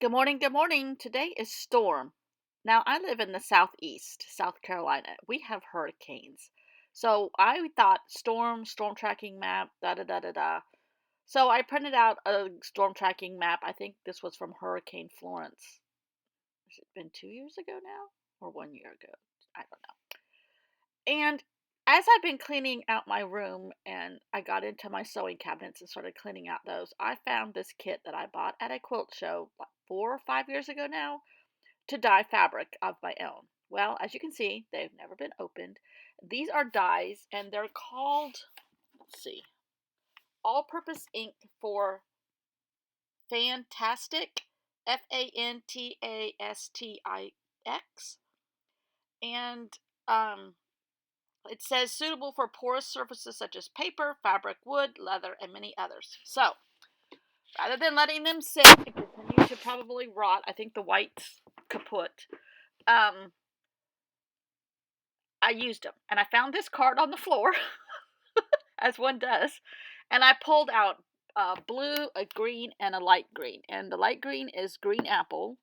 Good morning. Good morning. Today is storm. Now, I live in the southeast, South Carolina. We have hurricanes. So I thought storm tracking map, da da da da da. So I printed out a storm tracking map. I think this was from Hurricane Florence. Has it been 2 years ago now? Or 1 year ago? I don't know. And as I've been cleaning out my room and I got into my sewing cabinets and started cleaning out those, I found this kit that I bought at a quilt show like 4 or 5 years ago now to dye fabric of my own. Well, as you can see, they've never been opened. These are dyes and they're called, let's see, all purpose ink for Fantastic, Fantastix. And it says suitable for porous surfaces such as paper, fabric, wood, leather, and many others. So, rather than letting them sit and continue to probably rot, I think the white's kaput. Um, I used them, and I found this card on the floor, as one does, and I pulled out a blue, a green, and a light green. And the light green is green apple,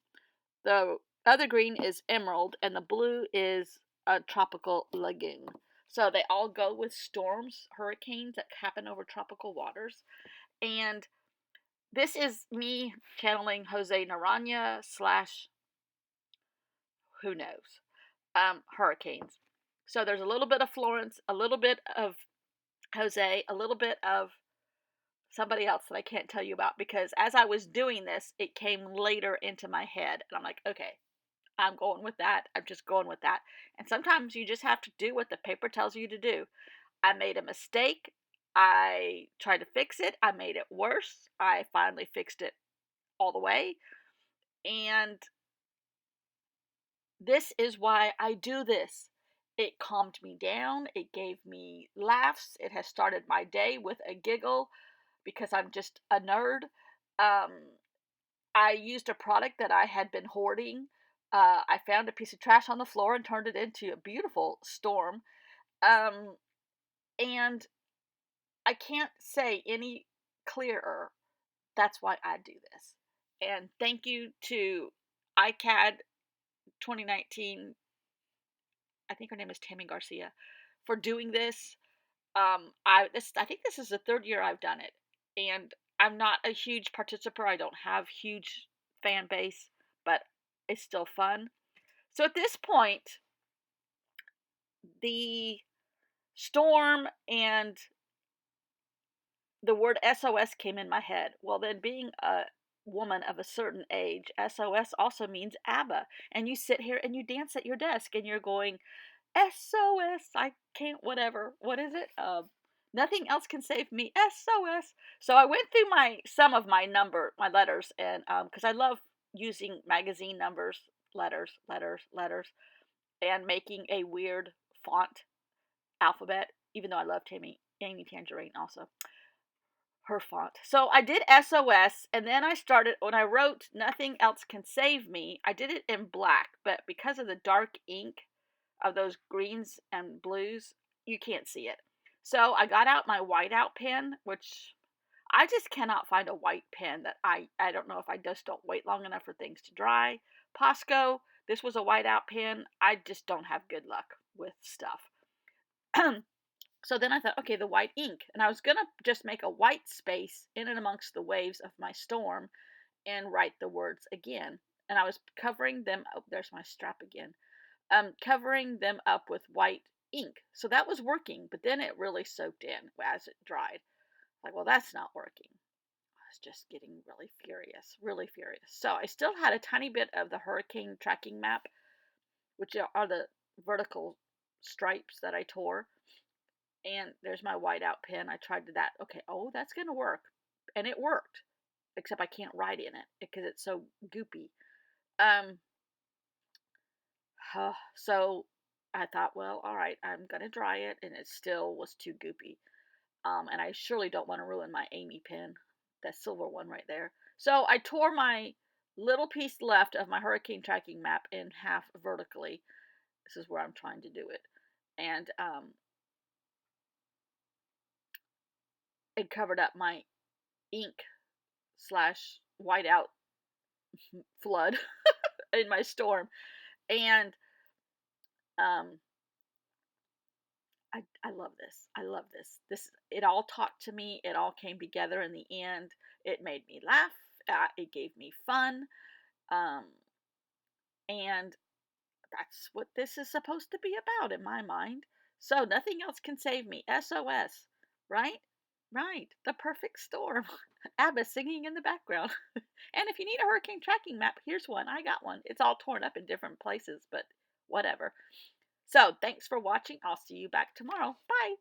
the other green is emerald, and the blue is a tropical lagoon. So they all go with storms, hurricanes that happen over tropical waters. And this is me channeling Jose Naranja slash who knows, hurricanes. So there's a little bit of Florence, a little bit of Jose, a little bit of somebody else that I can't tell you about because as I was doing this, it came later into my head. And I'm like, okay, I'm going with that. I'm just going with that. And sometimes you just have to do what the paper tells you to do. I made a mistake. I tried to fix it. I made it worse. I finally fixed it all the way. And this is why I do this. It calmed me down. It gave me laughs. It has started my day with a giggle because I'm just a nerd. Um, I used a product that I had been hoarding. I found a piece of trash on the floor and turned it into a beautiful storm. Um, and I can't say any clearer. That's why I do this. And thank you to ICAD 2019. I think her name is Tammy Garcia for doing this. I think this is the third year I've done it, and I'm not a huge participant. I don't have huge fan base, but it's still fun. So at this point, the storm and the word SOS came in my head. Well, then, being a woman of a certain age, SOS also means ABBA. And you sit here and you dance at your desk and you're going, SOS, I can't, whatever. What is it? Nothing else can save me. SOS. So I went through some of my letters, and because I love using magazine numbers, letters, and making a weird font alphabet. Even though I love Amy Tangerine also her font. So I did SOS, and then I started, when I wrote Nothing Else Can Save Me, I did it in black, but because of the dark ink of those greens and blues, you can't see it. So I got out my whiteout pen, which I just cannot find a white pen that I don't know if I just don't wait long enough for things to dry. Posco, this was a whiteout pen. I just don't have good luck with stuff. So then I thought, okay, the white ink. And I was going to just make a white space in and amongst the waves of my storm and write the words again. And I was covering them up. There's my strap again. Covering them up with white ink. So that was working, but then it really soaked in as it dried. Like, well, that's not working. I was just getting really furious, really furious. So I still had a tiny bit of the hurricane tracking map, which are the vertical stripes that I tore. And there's my whiteout pen. I tried that. Okay, oh, that's going to work. And it worked. Except I can't write in it because it's so goopy. Um, so I thought, well, all right, I'm going to dry it. And it still was too goopy. And I surely don't want to ruin my Amy pen. That silver one right there. So I tore my little piece left of my hurricane tracking map in half vertically. This is where I'm trying to do it. And it covered up my ink slash whiteout flood in my storm. And um, I love this. I love this. This it all talked to me. It all came together in the end. It made me laugh. It gave me fun. Um, and that's what this is supposed to be about in my mind. So nothing else can save me. SOS, right? Right. The perfect storm. ABBA singing in the background. And if you need a hurricane tracking map, here's one. I got one. It's all torn up in different places, but whatever. So thanks for watching. I'll see you back tomorrow. Bye.